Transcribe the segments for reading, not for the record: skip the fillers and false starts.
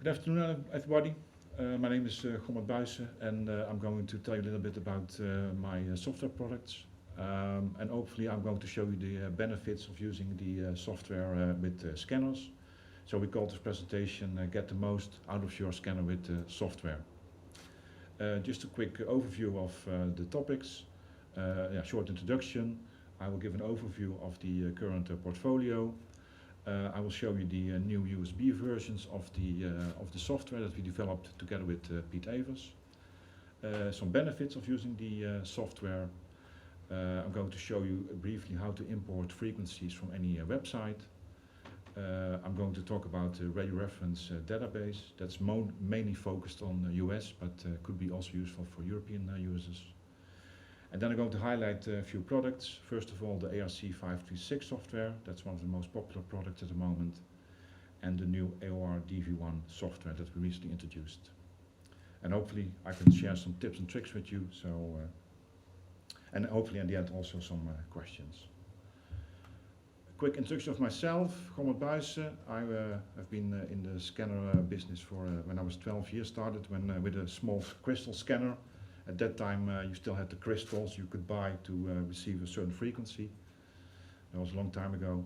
Good afternoon, everybody. My name is Gommert Buysen, and I'm going to tell you a little bit about my software products. And hopefully I'm going to show you the benefits of using the software with scanners. So we call this presentation Get the Most Out of Your Scanner with Software. Just a quick overview of the topics, short introduction. I will give an overview of the current portfolio. I will show you the new USB versions of the software that we developed together with Piet Evers. Some benefits of using the software. I'm going to show you briefly how to import frequencies from any website. I'm going to talk about the radio reference database that's mainly focused on the US, but could be also useful for European users. And then I'm going to highlight a few products. First of all, the ARC 536 software, that's one of the most popular products at the moment, and the new AOR DV1 software that we recently introduced. And hopefully I can share some tips and tricks with you, and hopefully at the end also some questions. A quick introduction of myself, Gommert Buijsen. I have been in the scanner business for when I was 12 years, started with a small crystal scanner. At that time you still had the crystals you could buy to receive a certain frequency. That was a long time ago.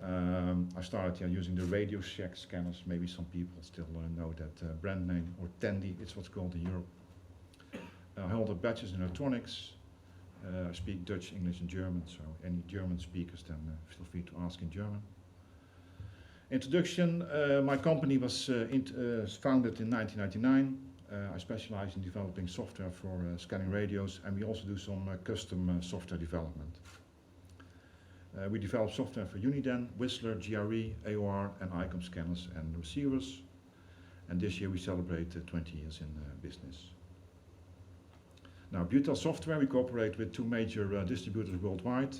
I started using the Radio Shack scanners. Maybe some people still know that brand name, or Tandy, it's what's called in Europe. I hold a bachelor's in electronics. I speak Dutch, English and German, so any German speakers then feel free to ask in German. Introduction, my company was founded in 1999. I specialize in developing software for scanning radios, and we also do some custom software development. We develop software for Uniden, Whistler, GRE, AOR and ICOM scanners and receivers. And this year we celebrate 20 years in business. Now, BUTEL Software, we cooperate with two major distributors worldwide.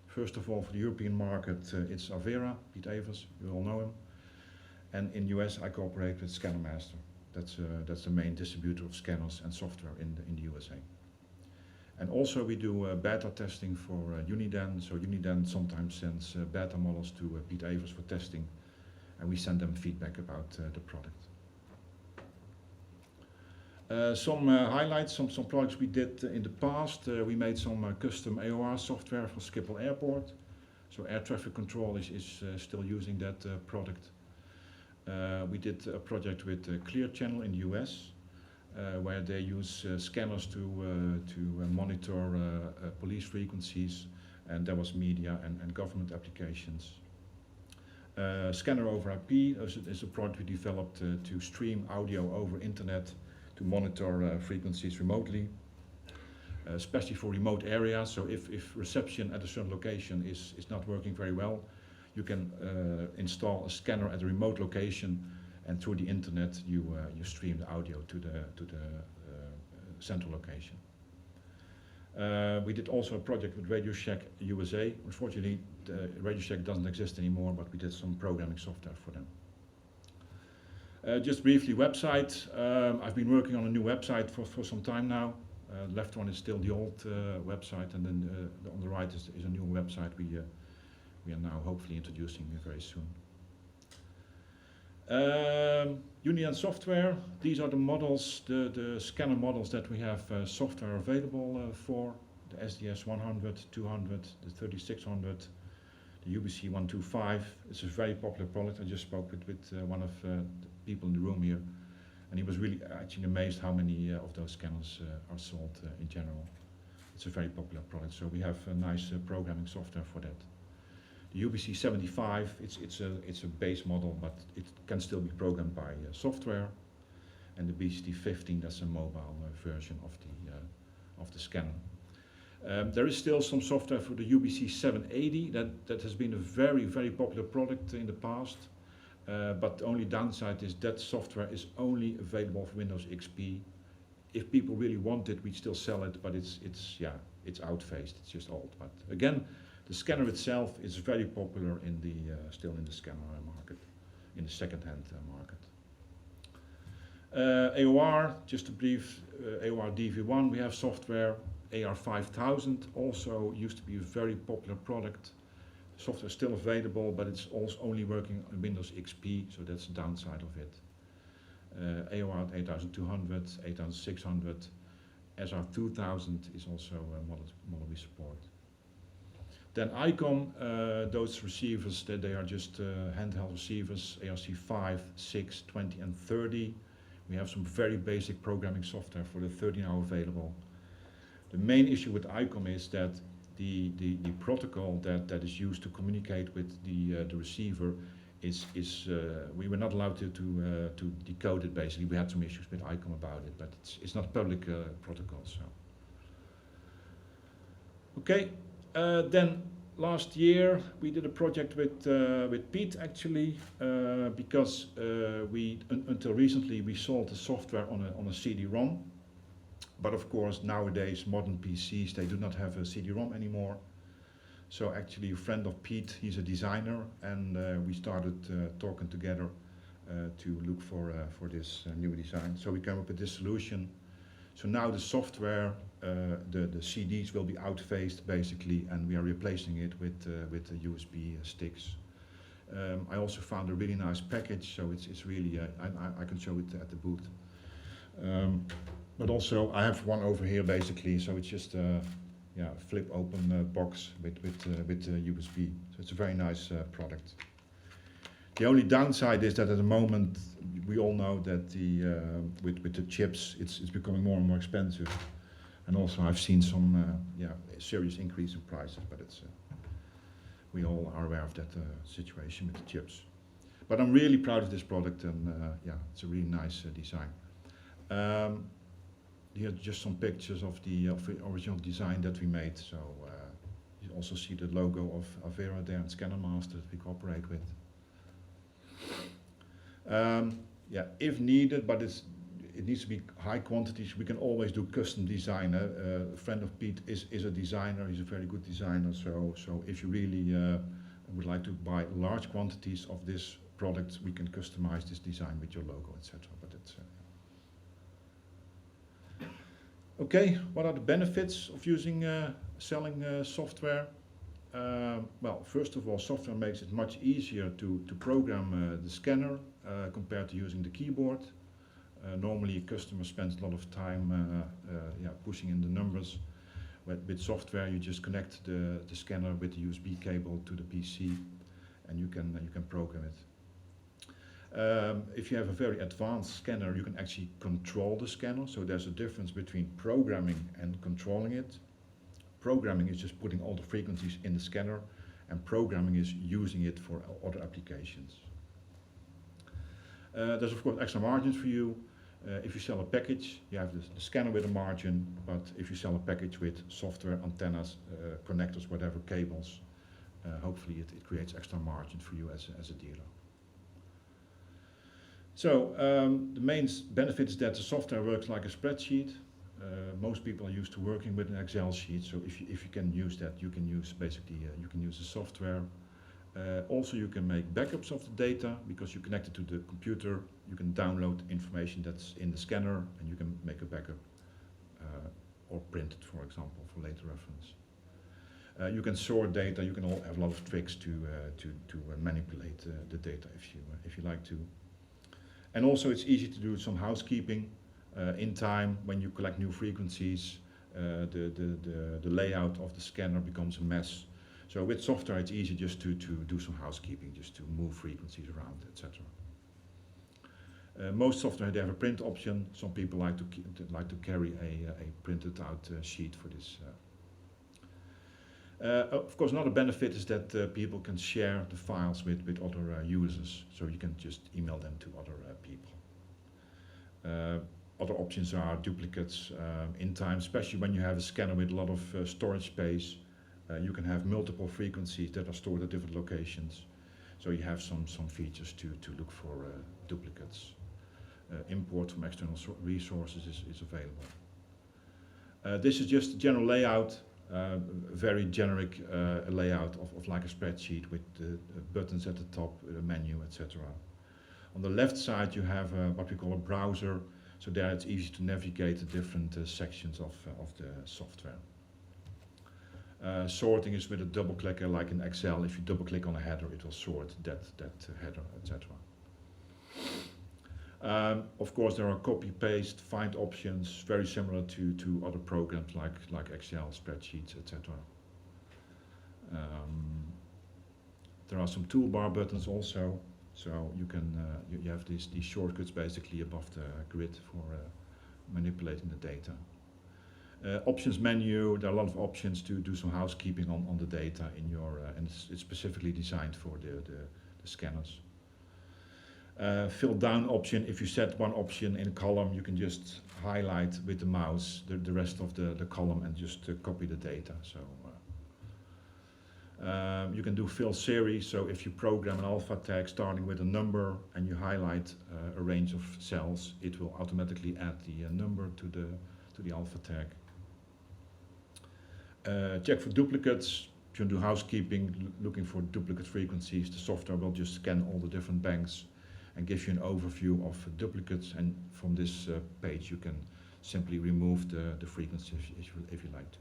First of all, for the European market, it's Avera, Piet Evers, you all know him. And in US, I cooperate with ScannerMaster. That's the main distributor of scanners and software in the USA. And also we do beta testing for Uniden. So Uniden sometimes sends beta models to Piet Evers for testing, and we send them feedback about the product. Some highlights, some products we did in the past. We made some custom AOR software for Schiphol Airport. So air traffic control is still using that product. We did a project with Clear Channel in the US, where they use scanners to monitor police frequencies, and there was media and government applications. Scanner over IP is a product we developed to stream audio over internet to monitor frequencies remotely, especially for remote areas. So if reception at a certain location is not working very well, you can install a scanner at a remote location, and through the internet you stream the audio to the central location. We did also a project with Radio Shack USA. Unfortunately, the Radio Shack doesn't exist anymore, but we did some programming software for them. Just briefly, website. I've been working on a new website for some time now. The left one is still the old website, and then on the right is a new website we are now hopefully introducing very soon. Uniden software, these are the models, the scanner models that we have software available for. The SDS 100, 200, the 3600, the UBC 125. It's a very popular product. I just spoke with one of the people in the room here, and he was really actually amazed how many of those scanners are sold in general. It's a very popular product, so we have a nice programming software for that. The UBC 75, it's a base model, but it can still be programmed by software. And the BCT 15, that's a mobile version of the scanner. There is still some software for the UBC 780 that has been a very, very popular product in the past. But the only downside is that software is only available for Windows XP. If people really want it, we still sell it, but it's outphased. It's just old. But again, the scanner itself is very popular still in the scanner market, in the second-hand market. AOR, just a brief AOR DV1, we have software. AR 5000 also used to be a very popular product. Software is still available, but it's also only working on Windows XP, so that's the downside of it. AOR 8200, 8600, SR 2000 is also a model we support. Then ICOM, those receivers, they are just handheld receivers, ARC 5, 6, 20 and 30. We have some very basic programming software for the 30 now available. The main issue with ICOM is that the protocol that is used to communicate with the receiver we were not allowed to decode it. Basically, we had some issues with ICOM about it, but it's not a public protocol. So okay, then last year we did a project with Pete actually, because until recently we sold the software on a CD-ROM, but of course nowadays modern PCs, they do not have a CD-ROM anymore. So actually a friend of Pete, he's a designer, and we started talking together to look for this new design. So we came up with this solution. So now the software, the CDs will be out-phased basically, and we are replacing it with the USB sticks. I also found a really nice package, so it's really, I can show it at the booth. But also I have one over here basically, so it's just flip open box with USB. So it's a very nice product. The only downside is that at the moment we all know that with the chips it's becoming more and more expensive, and also I've seen some serious increase in prices. But we all are aware of that situation with the chips. But I'm really proud of this product, and it's a really nice design. Here are just some pictures of the original design that we made. So you also see the logo of Avera there and Scanner Master that we cooperate with. If needed, but it needs to be high quantities. We can always do custom design. A friend of Pete is a designer. He's a very good designer. So if you really would like to buy large quantities of this product, we can customize this design with your logo, etc. But it's okay. What are the benefits of selling software? Well, first of all, software makes it much easier to program the scanner compared to using the keyboard. Normally a customer spends a lot of time pushing in the numbers. With software you just connect the scanner with the USB cable to the PC, and you can program it. If you have a very advanced scanner, you can actually control the scanner. So there's a difference between programming and controlling it. Programming is just putting all the frequencies in the scanner, and programming is using it for other applications. There's of course extra margins for you. If you sell a package, you have the scanner with a margin, but if you sell a package with software, antennas, connectors, whatever, cables, hopefully it creates extra margin for you as a dealer. So the main benefit is that the software works like a spreadsheet. Most people are used to working with an Excel sheet, so if you can use that, you can use you can use the software. Also, you can make backups of the data because you connect it to the computer. You can download information that's in the scanner, and you can make a backup or print it, for example, for later reference. You can sort data. You can have a lot of tricks to manipulate the data if you like to. And also, it's easy to do some housekeeping in time. When you collect new frequencies, the layout of the scanner becomes a mess. So with software, it's easy just to do some housekeeping, just to move frequencies around, etc. Most software, they have a print option. Some people like to carry a printed out sheet for this. Of course, another benefit is that people can share the files with other users, so you can just email them to other people. Other options are duplicates in time, especially when you have a scanner with a lot of storage space. You can have multiple frequencies that are stored at different locations, so you have some features to look for duplicates. Import from external resources is available. This is just a general layout. Very generic layout of like a spreadsheet with buttons at the top, a menu, etc. On the left side you have what we call a browser, so there it's easy to navigate the different sections of the software. Sorting is with a double clicker, like in Excel. If you double click on a header, it will sort that header, etc. Of course, there are copy, paste, find options, very similar to other programs like Excel, spreadsheets, etc. There are some toolbar buttons also, so you can you have these shortcuts basically above the grid for manipulating the data. Options menu, there are a lot of options to do some housekeeping on the data in your, and it's specifically designed for the scanners. Fill down option, if you set one option in a column, you can just highlight with the mouse the rest of the column and just copy the data. So you can do fill series, so if you program an alpha tag starting with a number and you highlight a range of cells, it will automatically add the number to the alpha tag. Check for duplicates. If you do housekeeping, looking for duplicate frequencies, the software will just scan all the different banks and give you an overview of duplicates, and from this page you can simply remove the frequency if you like to.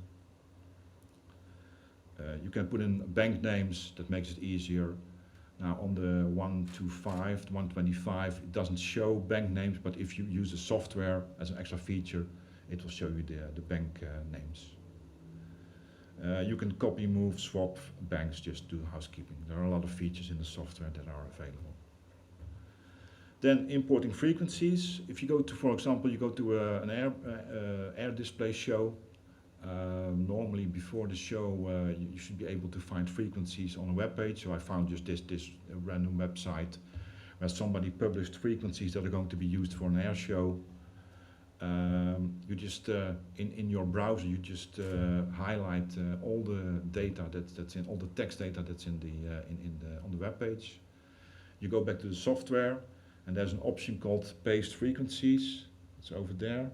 You can put in bank names, that makes it easier. Now on the 125, 125, it doesn't show bank names, but if you use the software as an extra feature, it will show you the bank names. You can copy, move, swap banks, just do housekeeping. There are a lot of features in the software that are available. Then importing frequencies. If you go to, for example, you go to an air display show, normally before the show you should be able to find frequencies on a web page. So I found just this random website where somebody published frequencies that are going to be used for an air show. You just in your browser you just highlight all the data that's in all the text data that's in on the web page. You go back to the software, and there's an option called paste frequencies. It's over there.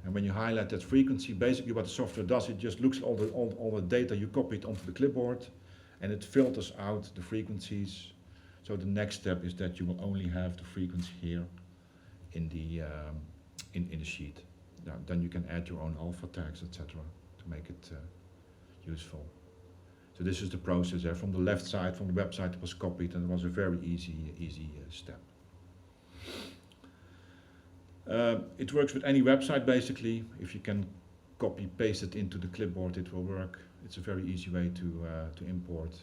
And when you highlight that frequency, basically what the software does, it just looks at all the data you copied onto the clipboard, and it filters out the frequencies. So the next step is that you will only have the frequency here in the sheet. Now, then you can add your own alpha tags, etc., to make it useful. So this is the process there. From the left side, from the website, it was copied, and it was a very easy step. It works with any website basically. If you can copy paste it into the clipboard, it will work. It's a very easy way to import.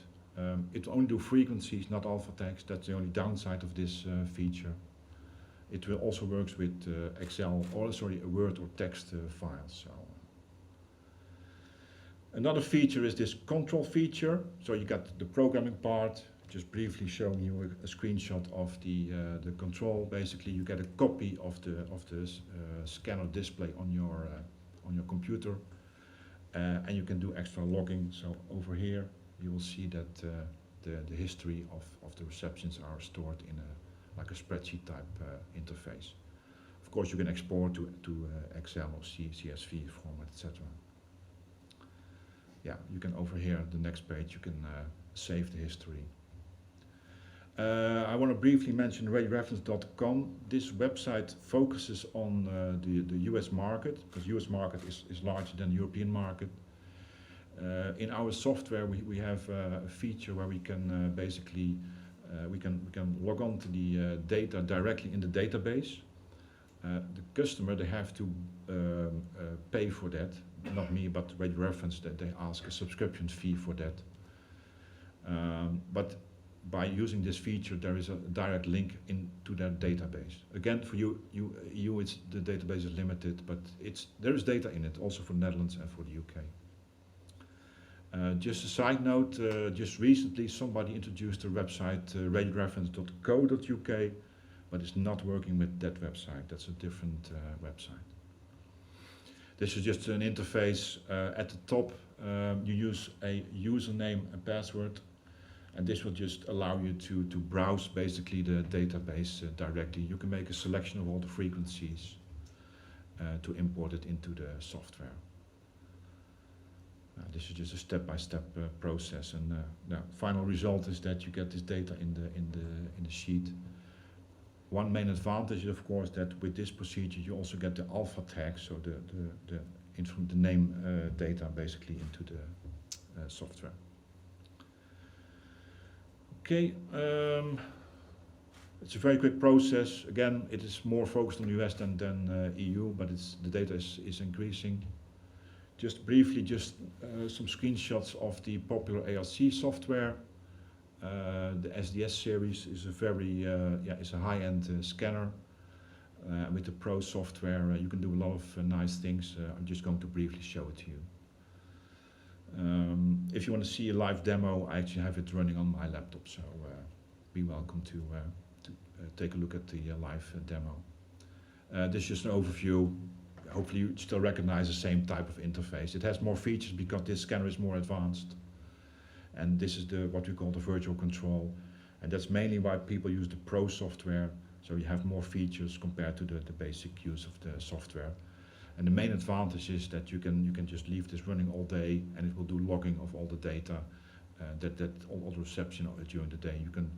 It will only do frequencies, not alpha tags. That's the only downside of this feature. It will also works with Excel, or sorry, Word or text files. So another feature is this control feature. So you got the programming part. Just briefly showing you a screenshot of the control. Basically, you get a copy of the scanner display on your computer, and you can do extra logging. So over here, you will see that the history of the receptions are stored in like a spreadsheet type interface. Of course, you can export to Excel or CSV format, etc. Yeah, you can over here, the next page, you can save the history. I want to briefly mention ReadyReference.com. This website focuses on the US market, because US market is larger than the European market. In our software we have a feature where we can basically we can log on to the data directly in the database. The customer, they have to pay for that, not me, but ReadyReference, that they ask a subscription fee for that. But by using this feature, there is a direct link into their database. Again, for you, it's, the database is limited, but there is data in it, also for the Netherlands and for the UK. Just a side note, just recently somebody introduced a website, readyreference.co.uk, but it's not working with that website. That's a different website. This is just an interface. At the top, you use a username and password, and this will just allow you to browse basically the database directly. You can make a selection of all the frequencies to import it into the software. This is just a step-by-step process, and the final result is that you get this data in the sheet. One main advantage is, of course, that with this procedure you also get the alpha tag, so the name data basically into the software. Okay, It's a very quick process. Again, it is more focused on the US than EU, but the data is increasing. Just briefly, some screenshots of the popular ARC software. The SDS series is a very is a high-end scanner. With the Pro software, you can do a lot of nice things. I'm just going to briefly show it to you. If you want to see a live demo, I actually have it running on my laptop, so be welcome to take a look at the live demo. This is just an overview. Hopefully you still recognize the same type of interface. It has more features because this scanner is more advanced. And this is what we call the virtual control. And that's mainly why people use the Pro software. So you have more features compared to the basic use of the software. And the main advantage is that you can just leave this running all day, and it will do logging of all the data, all the reception during the day. You can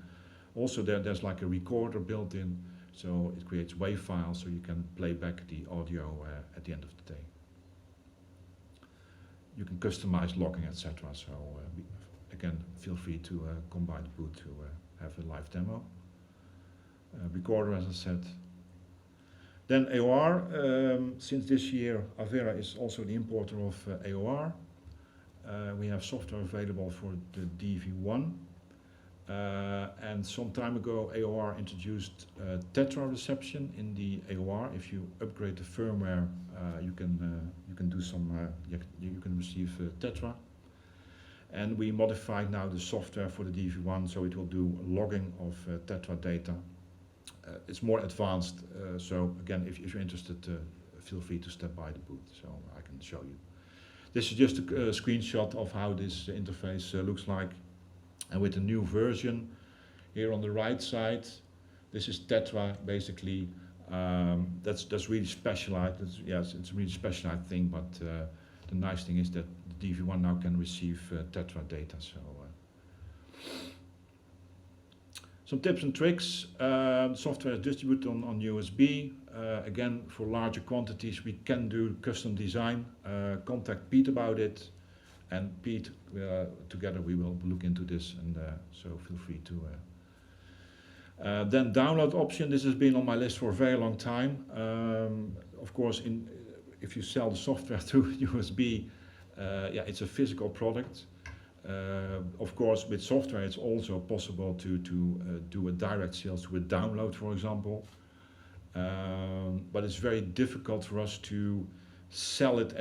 also there's like a recorder built in, so it creates WAV files, so you can play back the audio at the end of the day. You can customize logging, etc. So again, feel free to come by the booth to have a live demo. Recorder, as I said. Then AOR. Since this year, Avera is also the importer of AOR. We have software available for the DV1. And some time ago, AOR introduced Tetra reception in the AOR. If you upgrade the firmware, you can do some. You can receive Tetra. And we modified now the software for the DV1, so it will do logging of Tetra data. It's more advanced, so again, if you're interested, feel free to step by the booth, so I can show you. This is just a screenshot of how this interface looks like. And with the new version, here on the right side, this is Tetra, basically. That's really specialized. It's a really specialized thing, but the nice thing is that the DV1 now can receive Tetra data. So. Some tips and tricks. Software is distributed on USB. Again, for larger quantities, we can do custom design. Contact Pete about it, and Pete, together we will look into this, and so feel free to. Then download option. This has been on my list for a very long time. Of course, if you sell the software through USB, it's a physical product. Of course, with software, it's also possible to do a direct sales to a download, for example. But it's very difficult for us to sell it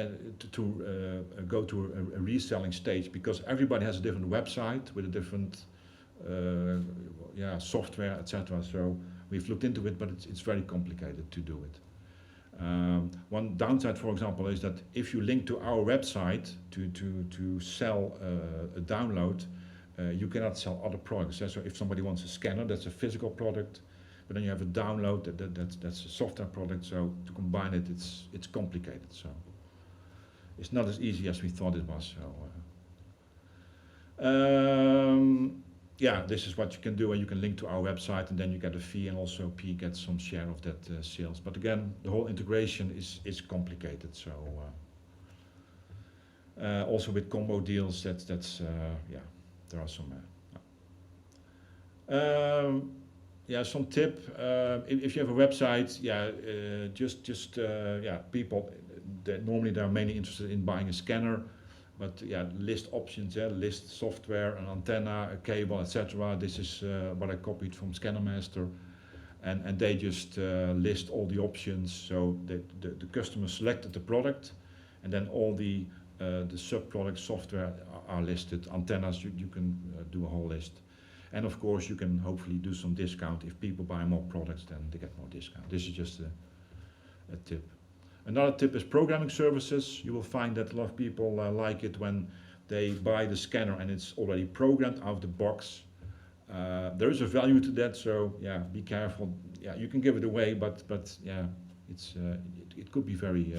to go to a reselling stage, because everybody has a different website with a different software, etc. So we've looked into it, but it's very complicated to do it. One downside, for example, is that if you link to our website to sell a download, you cannot sell other products. So if somebody wants a scanner, that's a physical product, but then you have a download, that's a software product. So to combine it, it's complicated. So it's not as easy as we thought it was. So this is what you can do, and you can link to our website, and then you get a fee, and also P gets some share of that sales. But again, the whole integration is complicated. So also with combo deals, there are some. Some tip. If you have a website, people. Normally, they are mainly interested in buying a scanner. But list options, list software, an antenna, a cable, etc. This is what I copied from ScannerMaster, and they just list all the options. So the customer selected the product, and then all the sub-product software are listed. Antennas, you can do a whole list, and of course you can hopefully do some discount. If people buy more products, then they get more discount. This is just a tip. Another tip is programming services. You will find that a lot of people like it when they buy the scanner and it's already programmed out of the box. There is a value to that, so be careful. You can give it away, but it could be very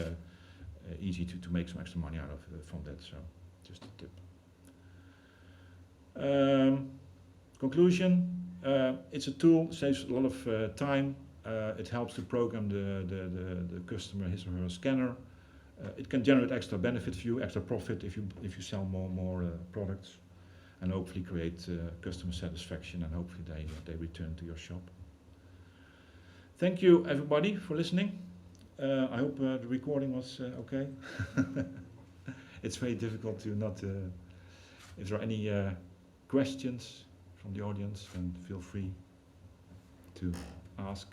easy to make some extra money out of from that. So just a tip. Conclusion: it's a tool, saves a lot of time. It helps to program the customer his or her scanner. It can generate extra benefit for you, extra profit if you sell more products, and hopefully create customer satisfaction, and hopefully they return to your shop. Thank you everybody for listening. I hope the recording was okay. It's very difficult to not... if there are any questions from the audience, then feel free to ask.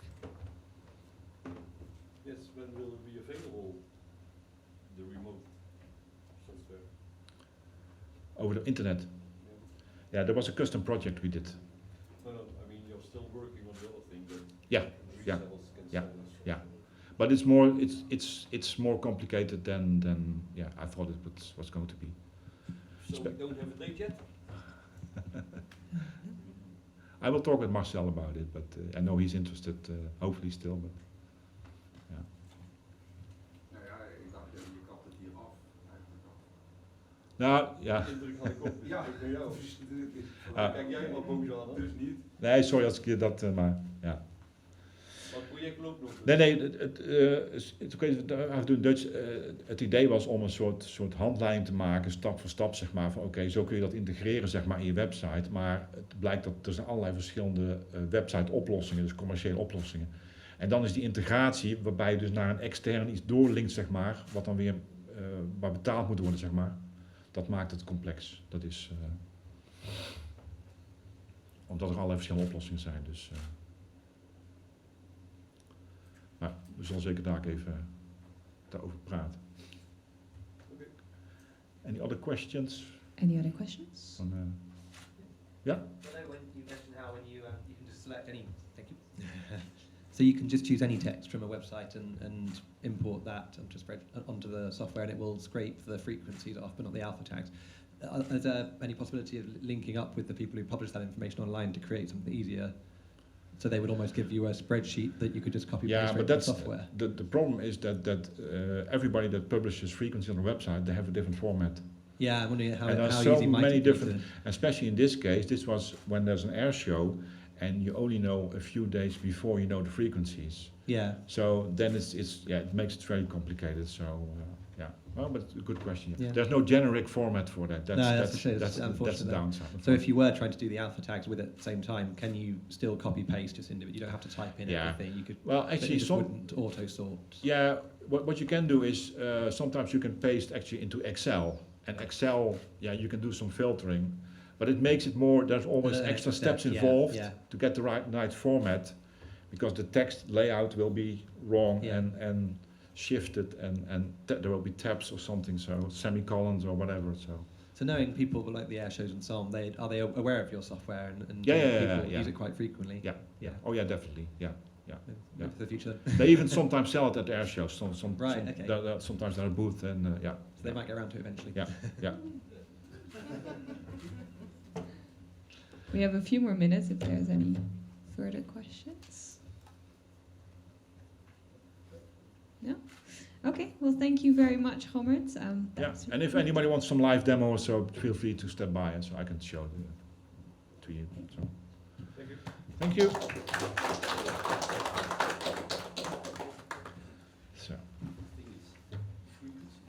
Yes, when will it be available, the remote software? Over the internet. Yeah, there was a custom project we did. No, I mean you're still working on the other thing, but Yeah, resellers yeah, can yeah, sell us yeah. software. But it's more complicated than I thought it was going to be. So we don't have a date yet? I will talk with Marcel about it, but I know he's interested, hopefully still. But yeah. Nou ja, ik dacht, je kapt het hier af. Nou, ja. Indruk had ik ook. Ja, Ik bij jou. Ah. Kijk jij maar boos aan, hè? Dus niet. Nee, sorry als ik dat, maar ja. Maar het project loopt nog. Nee, het oké, we doen Dutch. Het idee was om een soort handleiding te maken, stap voor stap, zeg maar. Van oké, zo kun je dat integreren, zeg maar, in je website. Maar het blijkt dat er zijn allerlei verschillende website-oplossingen, dus commerciële oplossingen. En dan is die integratie, waarbij je dus naar een extern iets doorlinkt, zeg maar, wat dan weer waar betaald moet worden, zeg maar. Dat maakt het complex. Dat is omdat er allerlei verschillende oplossingen zijn. Dus, maar we zullen zeker daar ook even daarover praten. Okay. Any other questions? Any other questions? Van, Well, no, when you mentioned how when you can just select any, thank you. So you can just choose any text from a website and import that onto the software, and it will scrape the frequencies off, but not the alpha tags. Is there any possibility of linking up with the people who publish that information online to create something easier? So they would almost give you a spreadsheet that you could just copy yeah, paste but from the that's software. the problem is that everybody that publishes frequency on a website, they have a different format. Yeah, I'm wondering how, And there are how so easy might many it be different, especially in this case, this was when there's an air show and you only know a few days before you know the frequencies. Yeah. So then it's it makes it very complicated. So yeah, well, but a good question. Yeah. There's no generic format for that. That's the shame, that's the unfortunate. downside. So if you were trying to do the alpha tags with it at the same time, can you still copy paste just into it? You don't have to type in Yeah. everything. You could. Well, but actually, you just some wouldn't auto sort. yeah, what you can do is sometimes you can paste actually into Excel, and Excel, yeah, you can do some filtering, but it makes it more. There's always extra steps yeah, involved yeah. to get the right format, because the text layout will be wrong Yeah. and shifted, and there will be tabs or something, so semicolons or whatever. So knowing people like the air shows and so on, are they aware of your software and Yeah, people yeah. use it quite frequently? yeah, oh yeah, definitely, yeah. Maybe for the future. They even sometimes sell it at air shows. Right, okay. Sometimes they're a booth, and yeah. So they might get around to it eventually. Yeah. We have a few more minutes if there's any further questions. No? Okay, well thank you very much, Gommert. Yeah, That's and if anybody wants some live demo or so, feel free to step by, and so I can show it to you. So. Thank you. Thank you.